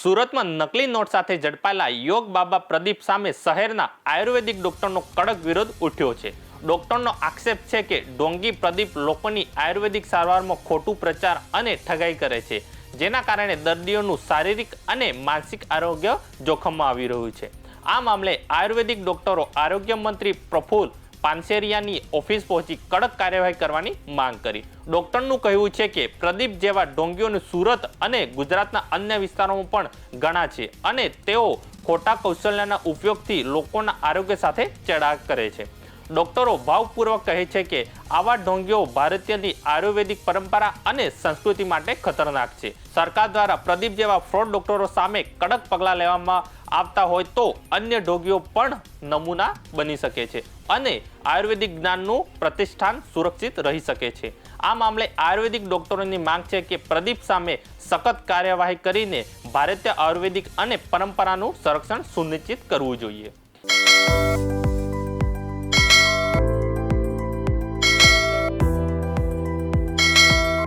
સુરતમાં નકલી નોટ સાથે ઝડપાયેલા યોગ બાબા પ્રદીપ સામે શહેરના આયુર્વેદિક ડોક્ટરનો કડક વિરોધ ઉઠ્યો છે। ડોક્ટરનો આક્ષેપ છે કે ઢોંગી પ્રદીપ લોકોની આયુર્વેદિક સારવારમાં ખોટું પ્રચાર અને ઠગાઈ કરે છે, જેના કારણે દર્દીઓનું શારીરિક અને માનસિક આરોગ્ય જોખમમાં આવી રહ્યું છે। આ મામલે આયુર્વેદિક ડોક્ટરો આરોગ્ય મંત્રી પ્રફુલ પાનસેરિયાની ઓફિસ પહોંચી કડક કાર્યવાહી કરવાની માંગ કરી। ડોક્ટરનું કહેવું છે કે પ્રદીપ જેવા ઢોંગીઓને સુરત અને ગુજરાતના અન્ય વિસ્તારોમાં પણ ઘણા છે અને તેઓ ખોટા કૌશલ્યના ઉપયોગથી લોકોના આરોગ્ય સાથે ચેડા કરે છે। ડોક્ટરો ભાવપૂર્વક કહે છે કે આવા ઢોંગીઓ ભારતીયની આયુર્વેદિક પરંપરા અને સંસ્કૃતિ માટે ખતરનાક છે। સરકાર દ્વારા પ્રદીપ જેવા ફ્રોડ ડોક્ટરો સામે કડક પગલાં લેવામાં આવતા હોય તો અન્ય ઢોંગીઓ પણ નમૂના બની શકે છે અને આયુર્વેદિક જ્ઞાનનું પ્રતિષ્ઠાન સુરક્ષિત રહી શકે છે। આ મામલે આયુર્વેદિક ડોક્ટરોની માંગ છે કે પ્રદીપ સામે સખત કાર્યવાહી કરીને ભારતીય આયુર્વેદિક અને પરંપરાનું સંરક્ષણ સુનિશ્ચિત કરવું જોઈએ।